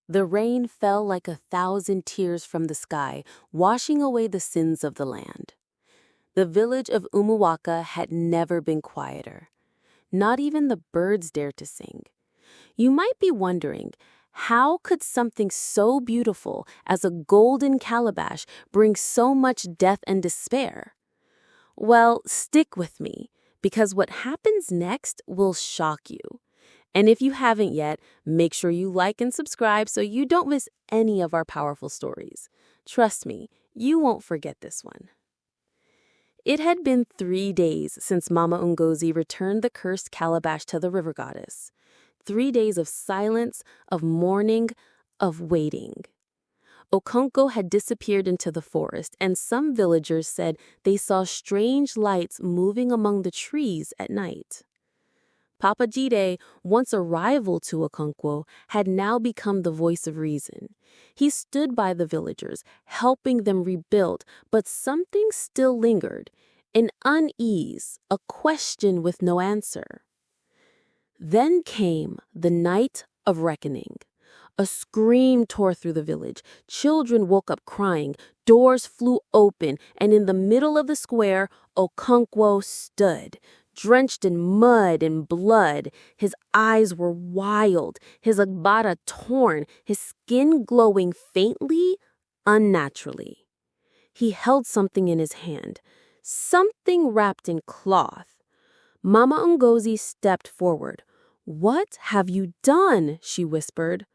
The rain fell like 1,000 tears from the sky, washing away the sins of the land. The village of Umuwaka had never been quieter. Not even the birds dared to sing. You might be wondering, how could something so beautiful as a golden calabash bring so much death and despair? Well, stick with me, because what happens next will shock you. And if you haven't yet, make sure you like and subscribe so you don't miss any of our powerful stories. Trust me, you won't forget this one. It had been 3 days since Mama Ngozi returned the cursed calabash to the river goddess. 3 days of silence, of mourning, of waiting. Okonkwo had disappeared into the forest, and some villagers said they saw strange lights moving among the trees at night. Papa Jide, once a rival to Okonkwo, had now become the voice of reason. He stood by the villagers, helping them rebuild, but something still lingered, an unease, a question with no answer. Then came the night of reckoning. A scream tore through the village. Children woke up crying. Doors flew open, and in the middle of the square, Okonkwo stood, drenched in mud and blood. His eyes were wild, his agbada torn, his skin glowing faintly, unnaturally. He held something in his hand, something wrapped in cloth. Mama Ngozi stepped forward. "What have you done?" she whispered.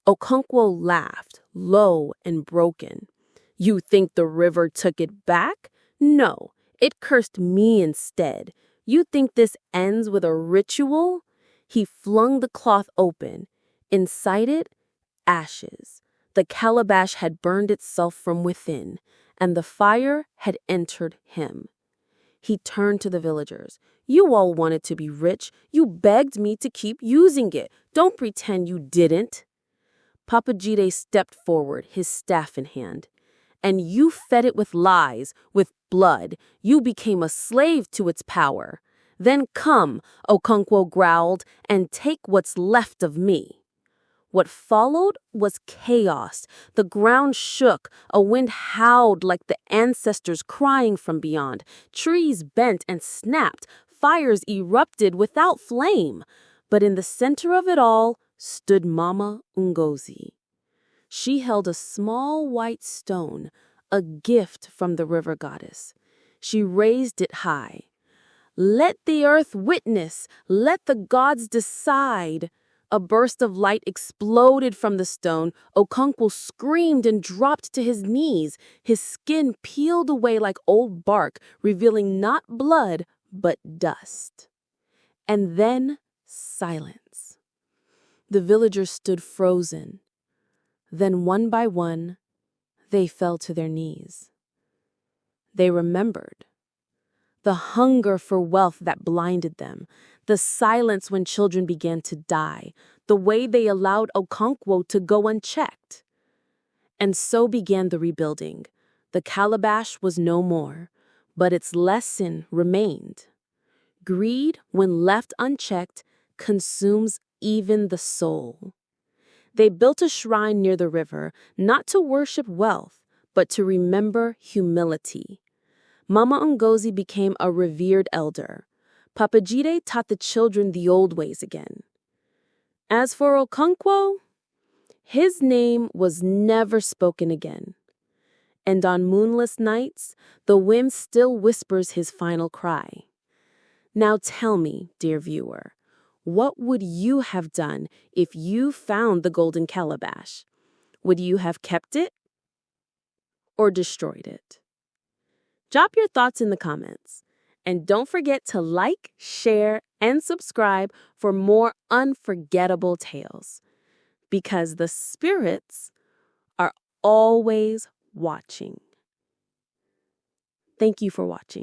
Okonkwo laughed, low and broken. "You think the river took it back? No, it cursed me instead. You think this ends with a ritual?" He flung the cloth open. Inside it, ashes. The calabash had burned itself from within, and the fire had entered him. He turned to the villagers. "You all wanted to be rich. You begged me to keep using it. Don't pretend you didn't." Papa Jide stepped forward, his staff in hand. "And you fed it with lies, with blood. You became a slave to its power. Then come," Okonkwo growled, "and take what's left of me." What followed was chaos. The ground shook. A wind howled like the ancestors crying from beyond. Trees bent and snapped. Fires erupted without flame. But in the center of it all stood Mama Ngozi. She held a small white stone, a gift from the river goddess. She raised it high. "Let the earth witness. Let the gods decide." A burst of light exploded from the stone. Okonkwo screamed and dropped to his knees. His skin peeled away like old bark, revealing not blood, but dust. And then silence. The villagers stood frozen. Then one by one, they fell to their knees. They remembered. The hunger for wealth that blinded them, the silence when children began to die, the way they allowed Okonkwo to go unchecked. And so began the rebuilding. The calabash was no more, but its lesson remained. Greed, when left unchecked, consumes even the soul. They built a shrine near the river, not to worship wealth, but to remember humility. Mama Ngozi became a revered elder. Papa Jide taught the children the old ways again. As for Okonkwo, his name was never spoken again. And on moonless nights, the wind still whispers his final cry. Now tell me, dear viewer, what would you have done if you found the golden calabash? Would you have kept it or destroyed it? Drop your thoughts in the comments. And don't forget to like, share, and subscribe for more unforgettable tales. Because the spirits are always watching. Thank you for watching.